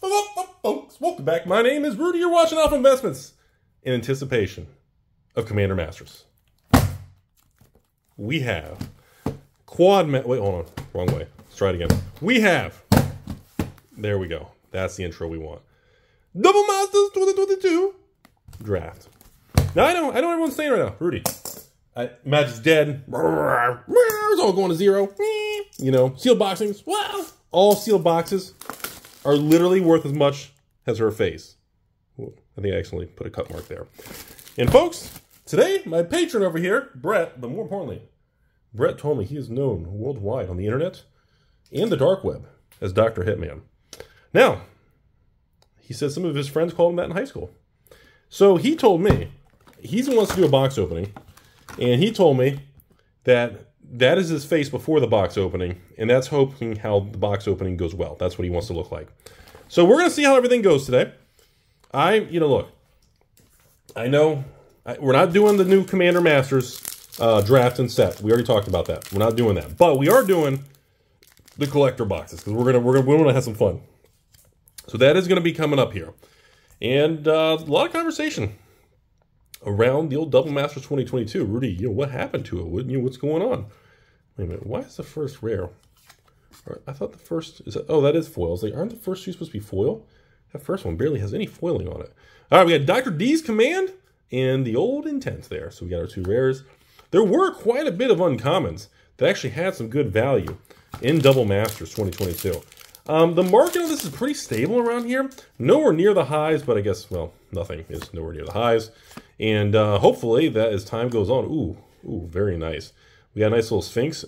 Folks, welcome back. My name is Rudy. You're watching Alpha Investments in anticipation of Commander Masters. We have wait, hold on. Wrong way. Let's try it again. We have, there we go. That's the intro we want. Double Masters 2022 draft. Now, I know everyone's saying right now, Rudy, Magic's dead. It's all going to zero. You know, sealed boxings. Wow. All sealed boxes are literally worth as much as her face. Ooh, I think I accidentally put a cut mark there. And folks, today, my patron over here, Brett, but more importantly, Brett told me he is known worldwide on the internet and the dark web as Dr. Hitman. Now, he says some of his friends called him that in high school. So he told me, he wants to do a box opening, and he told me that that is his face before the box opening, and that's hoping how the box opening goes well. That's what he wants to look like. So we're going to see how everything goes today. Look, I know we're not doing the new Commander Masters draft and set. We already talked about that. We're not doing that, but we are doing the collector boxes because we want to have some fun. So that is going to be coming up here, and a lot of conversation around the old Double Masters 2022. Rudy, what happened to it? What's going on? Wait a minute, why is the first rare? I thought the first is, oh, that is foil. I was like, aren't the first two supposed to be foil? That first one barely has any foiling on it. All right, we got Dr. D's Command and the old Intense there. So we got our two rares. There were quite a bit of uncommons that actually had some good value in Double Masters 2022. The market on this is pretty stable around here. Nowhere near the highs, but I guess, well, nothing is nowhere near the highs. And hopefully that as time goes on, ooh, very nice. We got a nice little Sphinx.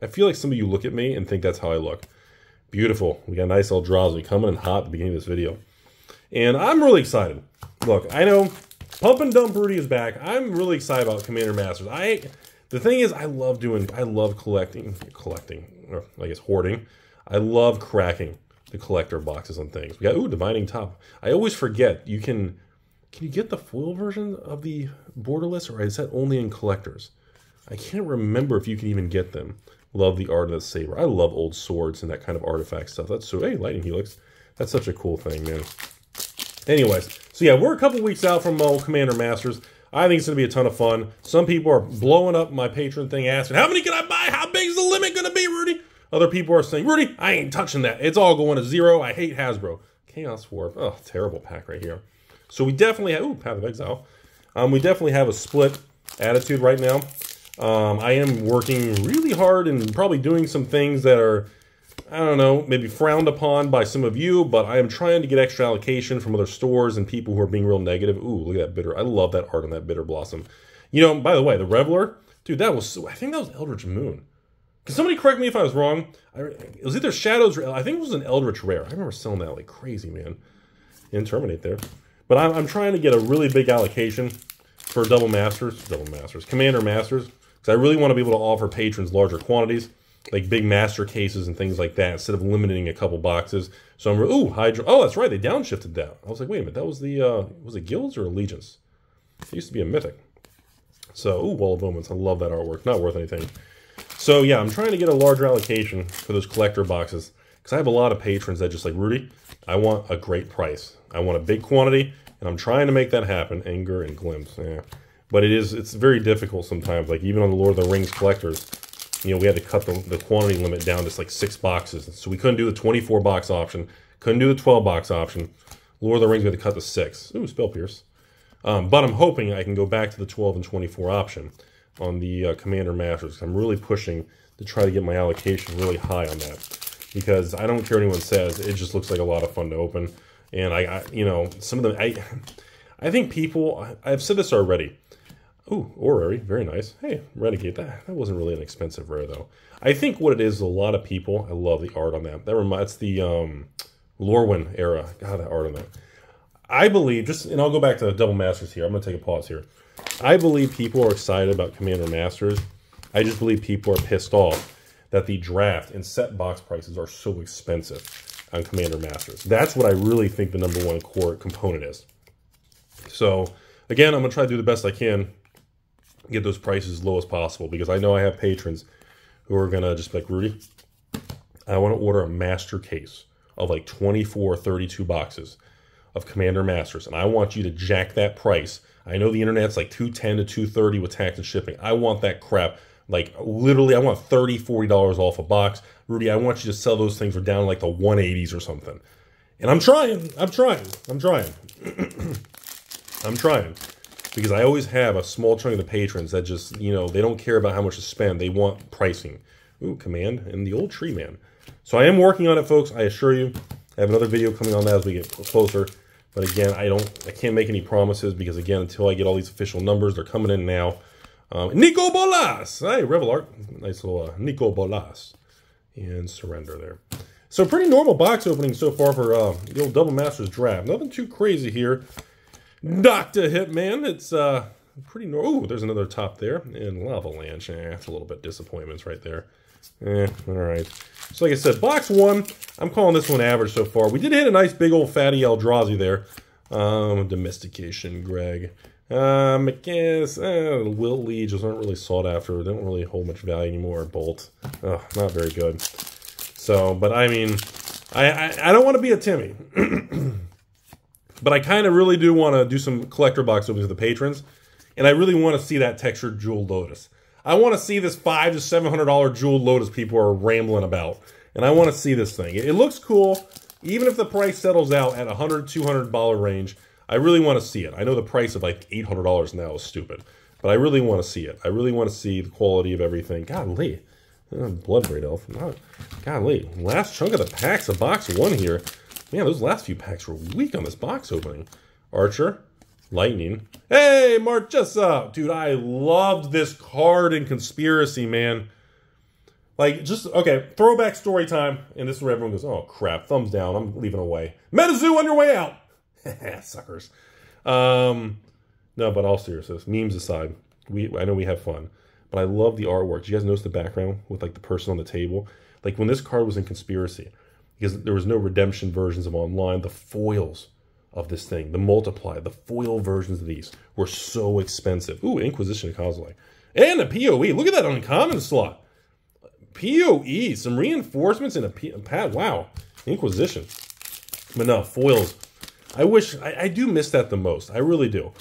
I feel like some of you look at me and think that's how I look. Beautiful. We got a nice Eldrazi coming in hot at the beginning of this video. And I'm really excited. Look, I know Pump and Dump Rudy is back. I'm really excited about Commander Masters. The thing is, I love collecting, or I guess hoarding. I love cracking the collector boxes on things. We got, Divining Top. I always forget, can you get the foil version of the borderless, or is that only in collectors? I can't remember if you can even get them. Love the art of the saber. I love old swords and that kind of artifact stuff. That's so, hey, Lightning Helix. That's such a cool thing, man. Anyways, so yeah, we're a couple weeks out from Commander Masters. I think it's going to be a ton of fun. Some people are blowing up my Patreon thing, asking, how many can I buy? How big is the limit going to be, Rudy? Other people are saying, Rudy, I ain't touching that. It's all going to zero. I hate Hasbro. Chaos Warp. Oh, terrible pack right here. So we definitely have, Path of Exile. We definitely have a split attitude right now. I am working really hard and probably doing some things that are, I don't know, maybe frowned upon by some of you, but I am trying to get extra allocation from other stores and people who are being real negative. Ooh, look at that bitter. I love that art on that Bitter Blossom. By the way, the Reveler, dude, I think that was Eldritch Moon. Can somebody correct me if I was wrong? It was either Shadows or, I think it was an Eldritch Rare. I remember selling that like crazy, man. And Terminate there. But I'm trying to get a really big allocation for Commander Masters, because I really want to be able to offer patrons larger quantities, like big master cases and things like that, instead of limiting a couple boxes. So Hydra. Oh, that's right, they downshifted that. I was like, wait a minute, that was the, was it Guilds or Allegiance? It used to be a Mythic. So, Wall of Omens, I love that artwork, not worth anything. So yeah, I'm trying to get a larger allocation for those collector boxes, because I have a lot of patrons that just like, Rudy, I want a great price. I want a big quantity, and I'm trying to make that happen. Anger and Glimpse, yeah. But it's very difficult sometimes. Like even on the Lord of the Rings collectors, we had to cut the quantity limit down to like 6 boxes. So we couldn't do the 24 box option, couldn't do the 12 box option. Lord of the Rings we had to cut to 6. Ooh, Spell Pierce. But I'm hoping I can go back to the 12 and 24 option on the Commander Masters. I'm really pushing to try to get my allocation really high on that, because I don't care what anyone says. It just looks like a lot of fun to open. And some of them, I think people, I've said this already. Ooh, Orrery, very nice. Hey, Renegade, that wasn't really an expensive rare though. I think what it is, a lot of people, I love the art on that. That reminds the Lorwyn era. God, that art on that. I believe, and I'll go back to the Double Masters here. I'm going to take a pause here. I believe people are excited about Commander Masters. I just believe people are pissed off that the draft and set box prices are so expensive on Commander Masters. That's what I really think the #1 core component is. So, again, I'm going to try to do the best I can, get those prices as low as possible, because I know I have patrons who are going to just be like, Rudy, I want to order a master case, of like 24 or 32 boxes of Commander Masters, and I want you to jack that price. I know the internet's like $210 to $230 with tax and shipping. I want that crap. Like, literally, I want $30, $40 off a box. Rudy, I want you to sell those things for down like the 180s or something. And I'm trying. I'm trying. Because I always have a small chunk of the patrons that just, you know, they don't care about how much to spend. They want pricing. Ooh, Command and the old Tree Man. So I am working on it, folks. I assure you. I have another video coming on that as we get closer. But again, I can't make any promises because, again, until I get all these official numbers, they're coming in now. Nico Bolas! Hey, Revel Art. Nice little Nico Bolas. And Surrender there. So pretty normal box opening so far for the old Double Masters draft. Nothing too crazy here. Dr. Hitman. It's pretty normal. Ooh, there's another top there. And Lavalanche. That's a little bit disappointments right there. All right. So like I said, box one, I'm calling this one average so far. We did hit a nice big old fatty Eldrazi there. Domestication, Greg. I guess Will Legions aren't really sought after. They don't really hold much value anymore. Bolt. Not very good. So, but I mean, I don't want to be a Timmy. But I kind of really do want to do some collector box openings with the patrons. And I really want to see that textured Jeweled Lotus. I want to see this $500 to $700 Jeweled Lotus people are rambling about. And I want to see this thing. It looks cool. Even if the price settles out at $100, $200 range, I really want to see it. I know the price of like $800 now is stupid. But I really want to see it. I really want to see the quality of everything. Golly. Bloodbraid Elf. Golly. Last chunk of the packs of box one here. Man, those last few packs were weak on this box opening. Archer. Lightning. Hey, Marchesa! Dude, I loved this card in Conspiracy, man. Like, just, okay, throwback story time. And this is where everyone goes, oh, crap, thumbs down, I'm leaving away. MetaZoo on your way out! Suckers. No, but all seriousness, memes aside, I know we have fun. But I love the artwork. Did you guys notice the background with, like, the person on the table? Like, when this card was in Conspiracy, because there was no redemption versions of online, the foils of this thing, the multiply, the foil versions of these were so expensive. Ooh, Inquisition of Kozilek. And a PoE. Look at that uncommon slot. PoE. Some reinforcements and a pad. Wow. Inquisition. But no, foils. I do miss that the most. I really do.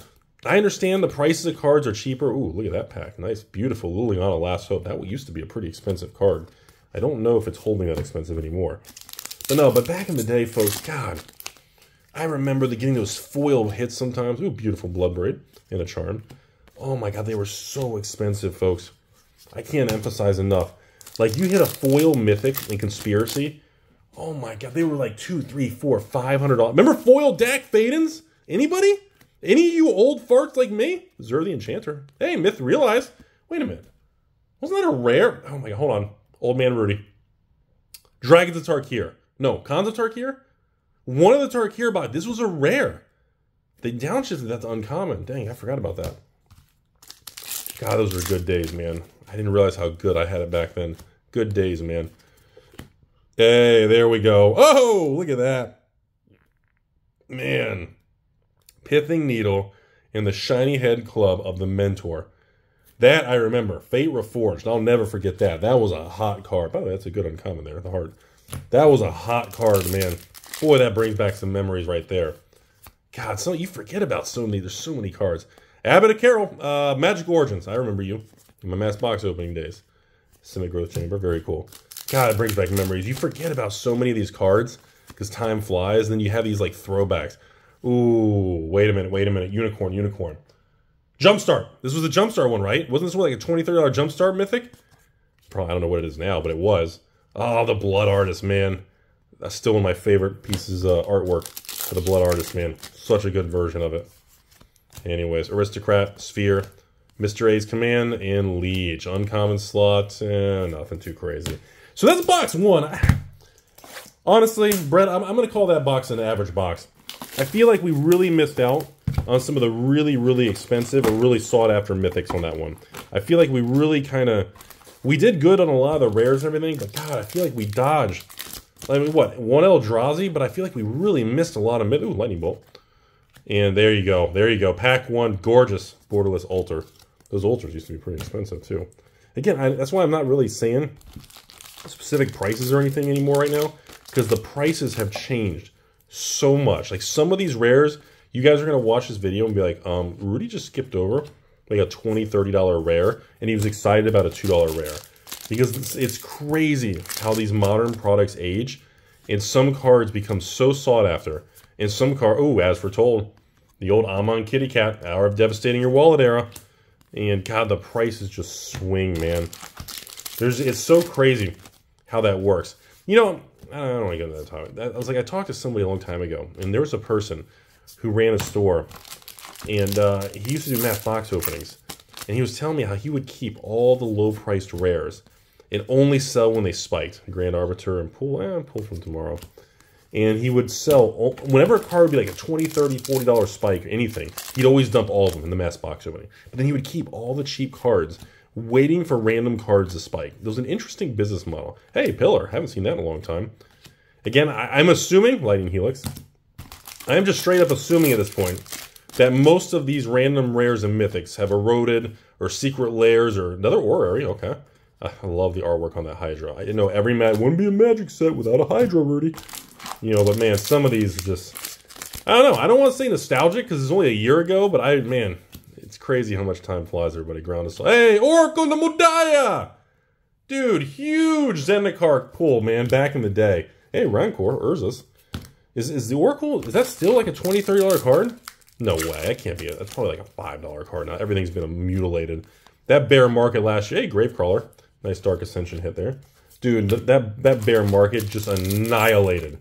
I understand the prices of cards are cheaper. Ooh, look at that pack. Nice, beautiful Liliana Last Hope. That used to be a pretty expensive card. I don't know if it's holding that expensive anymore. But no, but back in the day, folks, God, I remember getting those foil hits sometimes. Ooh, beautiful Bloodbraid and a Charm. Oh my God, they were so expensive, folks. I can't emphasize enough. Like, you hit a foil Mythic in Conspiracy. Oh my God, they were like $200, $300, $400, $500. Remember foil Dak Fadens? Anybody? Any of you old farts like me? Zur the Enchanter. Hey, Myth Realize. Wait a minute. Wasn't that a rare? Oh my God, hold on. Old Man Rudy. Dragons of Tarkir. No, Khans of Tarkir? One of the Tarkir box. This was a rare. They downshifted that to uncommon. Dang, I forgot about that. God, those were good days, man. I didn't realize how good I had it back then. Good days, man. Hey, there we go. Oh, look at that. Man. Pithing Needle and the Shiny Head Club of the Mentor. That I remember. Fate Reforged. I'll never forget that. That was a hot card. By the way, that's a good uncommon there. The heart. That was a hot card, man. Boy, that brings back some memories right there. God, you forget about so many. There's so many cards. Abbot of Carol. Magic Origins. I remember you. In my mass box opening days. Simic Growth Chamber. Very cool. God, it brings back memories. You forget about so many of these cards because time flies. And then you have these like throwbacks. Ooh, wait a minute. Unicorn. Jumpstart. This was the Jumpstart one, right? Wasn't this one like a $20, $30 Jumpstart Mythic? Probably, I don't know what it is now, but it was. Oh, the Blood Artist, man. That's still one of my favorite pieces of artwork for the Blood Artist, man. Such a good version of it. Anyways, Aristocrat, Sphere, Mr. A's Command, and Liege. Uncommon slot, nothing too crazy. So that's box one. Honestly, Brett, I'm going to call that box an average box. I feel like we really missed out on some of the really, really expensive or really sought-after mythics on that one. I feel like we really we did good on a lot of the rares and everything, but God, I feel like we dodged. I mean, what, one Eldrazi? But I feel like we really missed a lot of mythics. Ooh, Lightning Bolt. And there you go. Pack one, gorgeous borderless altar. Those altars used to be pretty expensive, too. Again, that's why I'm not really saying specific prices or anything anymore right now. because the prices have changed so much. Like some of these rares, you guys are going to watch this video and be like, Rudy just skipped over like a $20, $30 rare, and he was excited about a $2 rare. Because it's crazy how these modern products age, and some cards become so sought after. And some cards, oh, as foretold, the old Amon Kitty Cat, Hour of Devastating Your Wallet era. And God, the prices just swing, man. It's so crazy how that works. You know, I don't want to get into that topic. I was like, I talked to somebody a long time ago, and there was a person who ran a store, and he used to do mass box openings, and he was telling me how he would keep all the low-priced rares and only sell when they spiked. Grand Arbiter and pull from tomorrow. And he would sell, whenever a card would be like a $20, $30, $40 spike or anything, he'd always dump all of them in the mass box opening. But then he would keep all the cheap cards, waiting for random cards to spike. It was an interesting business model. Hey, Pillar, haven't seen that in a long time. Again, I'm assuming, Lightning Helix, I'm just straight up assuming at this point that most of these random rares and mythics have eroded, or secret layers, or another orrery. Okay. I love the artwork on that Hydra. I didn't know every wouldn't be a Magic set without a Hydra, Rudy. You know, but man, some of these just, I don't know. I don't want to say nostalgic because it's only a year ago, but man, it's crazy how much time flies. Everybody ground us. Hey, Oracle Namudaya! Dude, huge Zendikar pull, man, back in the day. Hey, Rancor, Urzus. Is the Oracle, is that still like a $20, $30 card? No way, that can't be it. That's probably like a $5 card now. Everything's been mutilated. That bear market last year, hey, Gravecrawler. Nice Dark Ascension hit there. Dude, that bear market just annihilated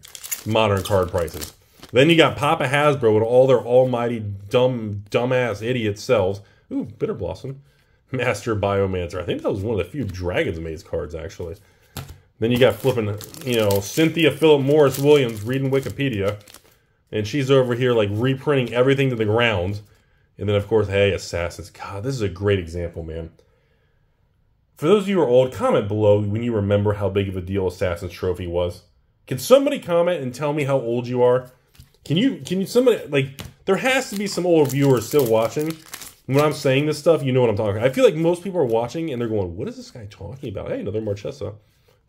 modern card prices. Then you got Papa Hasbro with all their almighty dumbass idiot selves. Ooh, Bitter Blossom. Master Biomancer. I think that was one of the few Dragon's Maze cards, actually. Then you got flipping, you know, Cynthia Philip Morris Williams reading Wikipedia. And she's over here, like, reprinting everything to the ground. And then, of course, hey, Assassins. God, this is a great example, man. For those of you who are old, comment below when you remember how big of a deal Assassin's Trophy was. Can somebody comment and tell me how old you are? Can you somebody, like, there has to be some old viewers still watching. When I'm saying this stuff, you know what I'm talking about. I feel like most people are watching and they're going, what is this guy talking about? Hey, another Marchesa.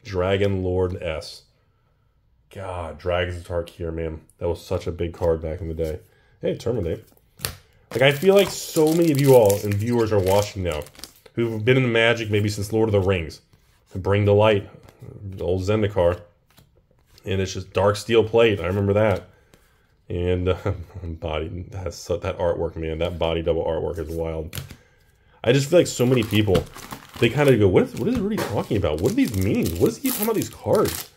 Dragon Lord S. God, Dragon's Tarkir, man. That was such a big card back in the day. Hey, Terminate. Like, I feel like so many of you all and viewers are watching now who've been in the Magic maybe since Lord of the Rings. Bring the Light, the old Zendikar. And it's just dark steel plate. I remember that. And body, that artwork, man. That body double artwork is wild. I just feel like so many people, they kind of go, what is Rudy talking about? What do these mean? What is he talking about these cards?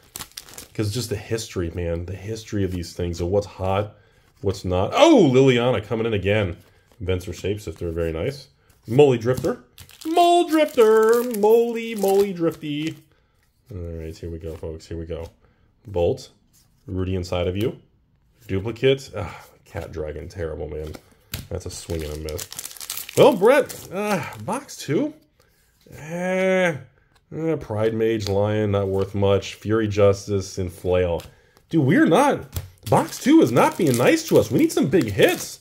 Because just the history, man. The history of these things. So what's hot, what's not. Oh, Liliana coming in again. Venser Shapeshifter, very nice. Moly Drifter. Mole Drifter. Moly Drifty. All right, here we go, folks. Here we go. Bolt. Rudy inside of you. Duplicate. Cat Dragon. Terrible, man. That's a swing and a miss. Well, Brett. Box 2. Pride Mage Lion. Not worth much. Fury Justice and Flail. Dude, we're not. Box 2 is not being nice to us. We need some big hits.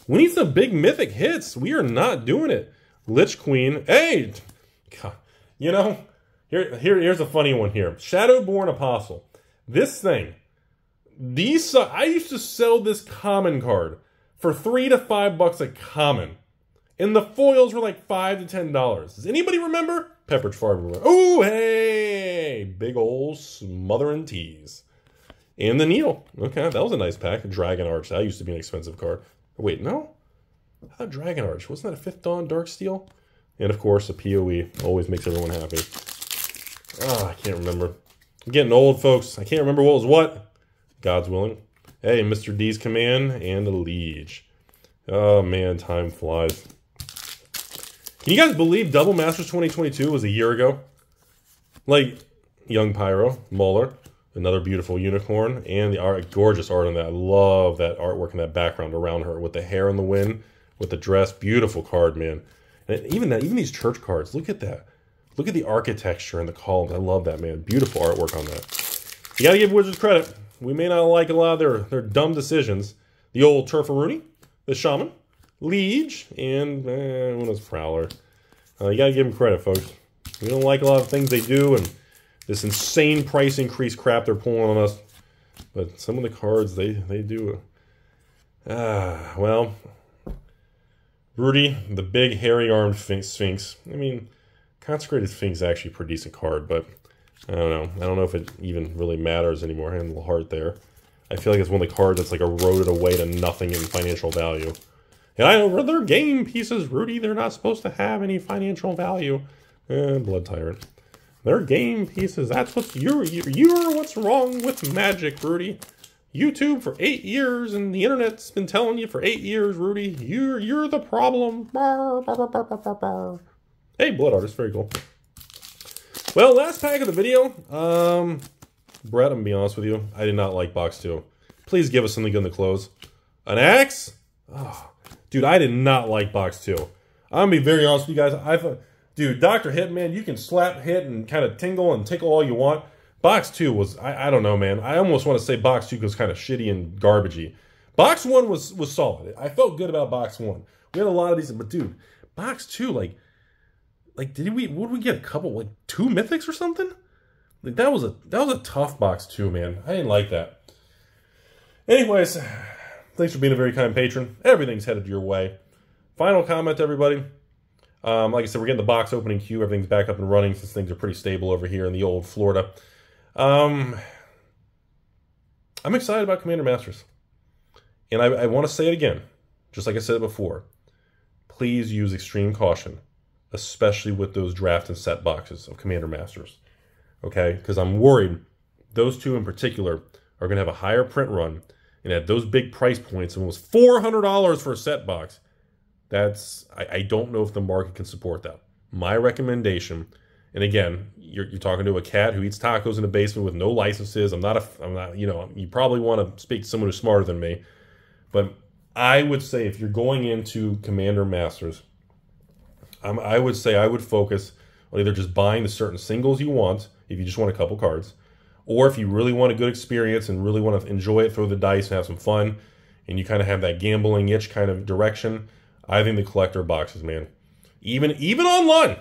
We need some big mythic hits. We are not doing it. Lich Queen. Hey! God. You know, here's a funny one here. Shadowborn Apostle. This thing. I used to sell this common card for $3 to $5 a common. And the foils were like $5 to $10. Does anybody remember? Pepperidge Farm. Oh, hey! Big ol' smothering tease. And the Needle. Okay, that was a nice pack. Dragon Arch. That used to be an expensive card. Wait, no? I thought Dragon Arch. Wasn't that a 5th Dawn Dark Steel? And, of course, a PoE. Always makes everyone happy. I can't remember. I'm getting old, folks. I can't remember what was what. God's willing. Hey, Mr. D's Command and a Liege. Oh, man, time flies. Can you guys believe Double Masters 2022 was a year ago? Like, Young Pyro, Muller, another beautiful unicorn, and the art, gorgeous art on that. I love that artwork and that background around her with the hair in the wind, with the dress. Beautiful card, man. And even these church cards, look at that. Look at the architecture and the columns. I love that, man. Beautiful artwork on that. You got to give Wizards credit. We may not like a lot of their dumb decisions. The old Turfaruni, the Shaman, Liege, and Una's Prowler. You got to give them credit, folks. We don't like a lot of things they do, and this insane price increase crap they're pulling on us. But some of the cards, they do. Well, Rudy, the big hairy-armed Sphinx. I mean, Consecrated Sphinx is actually a pretty decent card, but I don't know. I don't know if it even really matters anymore. I have a little heart there. I feel like it's one of the cards that's like eroded away to nothing in financial value. And I know they're game pieces, Rudy. They're not supposed to have any financial value. Blood Tyrant. They're game pieces. That's what you're what's wrong with Magic, Rudy. YouTube for 8 years, and the internet's been telling you for 8 years, Rudy. You're the problem. Hey, Blood Artist, very cool. Well, last pack of the video. Brett, I'm gonna be honest with you. I did not like box 2. Please give us something good in the close. An axe? Oh, dude, I did not like box 2. I'm gonna be very honest with you guys. Dude, Dr. Hitman, you can slap hit and kind of tingle and tickle all you want. Box 2 was, I don't know, man. I almost want to say box 2 was kind of shitty and garbagey. Box 1 was solid. I felt good about box 1. We had a lot of these, but dude, box 2, like what did we get? A couple, like 2 mythics or something? Like that was a tough box 2, man. I didn't like that. Anyways, thanks for being a very kind patron. Everything's headed your way. Final comment, everybody. Like I said, we're getting the box opening queue. Everything's back up and running since things are pretty stable over here in the old Florida. I'm excited about Commander Masters. And I want to say it again, just like I said it before. Please use extreme caution, especially with those draft and set boxes of Commander Masters. Okay? Because I'm worried those two in particular are going to have a higher print run. And at those big price points, almost $400 for a set box, I don't know if the market can support that. My recommendation, and again, you're talking to a cat who eats tacos in the basement with no licenses. I'm not, you know, you probably want to speak to someone who's smarter than me. But I would say if you're going into Commander Masters, I would say I would focus on either just buying the certain singles you want, if you just want a couple cards, or if you really want a good experience and really want to enjoy it, throw the dice and have some fun, and you kind of have that gambling itch kind of direction, I think the collector boxes, man. Even online,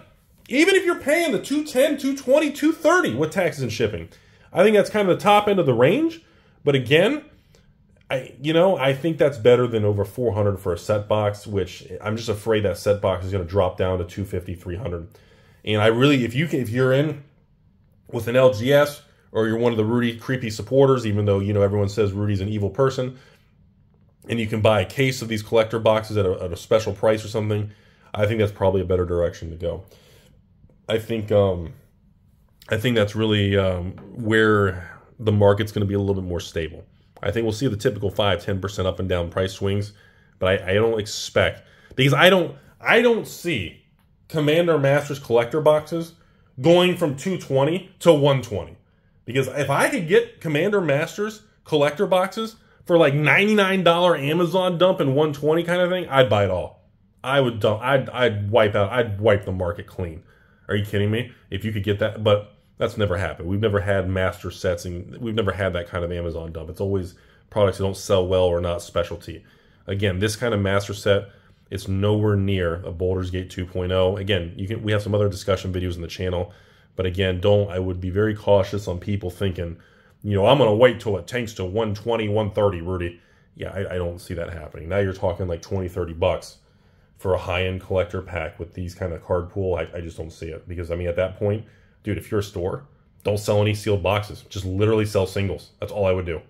even if you're paying the $210, $220, $230 with taxes and shipping, I think that's kind of the top end of the range. But again, I think that's better than over $400 for a set box, which I'm just afraid that set box is going to drop down to $250, $300. And I really, if you're in with an LGS or you're one of the Rudy creepy supporters, even though everyone says Rudy's an evil person, and you can buy a case of these collector boxes at a special price or something, I think that's probably a better direction to go. I think that's really where the market's going to be a little bit more stable. I think we'll see the typical 5-10% up and down price swings, but I don't expect, because I don't see Commander Masters collector boxes going from $220 to $120. Because if I could get Commander Masters collector boxes for like $99 Amazon dump and $120 kind of thing, I'd buy it all. I would dump. I'd wipe the market clean. Are you kidding me? If you could get that, but that's never happened. We've never had master sets, and we've never had that kind of Amazon dump. It's always products that don't sell well or not specialty. Again, this kind of master set, it's nowhere near a Baldur's Gate 2.0. Again, we have some other discussion videos on the channel, but again, I would be very cautious on people thinking, I'm going to wait till it tanks to 120, 130, Rudy. Yeah, I don't see that happening. Now you're talking like 20, 30 bucks for a high-end collector pack with these kind of card pool. I just don't see it. Because, at that point, dude, if you're a store, don't sell any sealed boxes. Just literally sell singles. That's all I would do.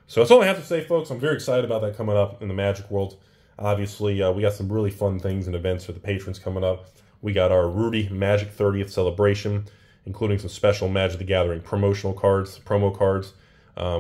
So that's all I have to say, folks. I'm very excited about that coming up in the Magic world. Obviously, we got some really fun things and events for the patrons coming up. We got our Rudy Magic 30th celebration, including some special Magic the Gathering promotional cards, promo cards.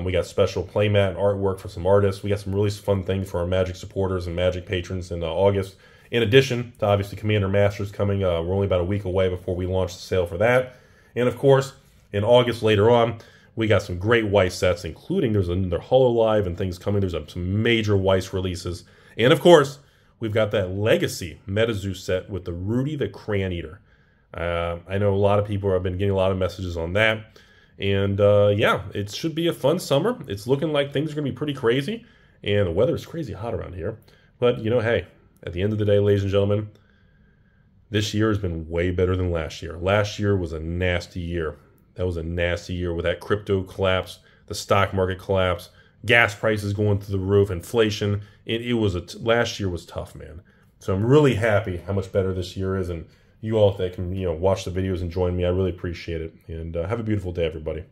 We got special playmat and artwork for some artists. We got some really fun things for our Magic supporters and Magic patrons in August. In addition to, obviously, Commander Masters coming. We're only about a week away before we launch the sale for that. And, of course, in August later on, we got some great Weiss sets, including there's another HoloLive and things coming. There's some major Weiss releases. And, of course, we've got that Legacy MetaZoo set with the Rudy the Crayon Eater. I know a lot of people have been getting a lot of messages on that. And, yeah, it should be a fun summer. It's looking like things are going to be pretty crazy. And the weather is crazy hot around here. But, hey, at the end of the day, ladies and gentlemen, this year has been way better than last year. Last year was a nasty year. That was a nasty year with that crypto collapse, the stock market collapse, gas prices going through the roof, inflation. Last year was tough, man. So I'm really happy how much better this year is, and you all that can watch the videos and join me, I really appreciate it. And have a beautiful day, everybody.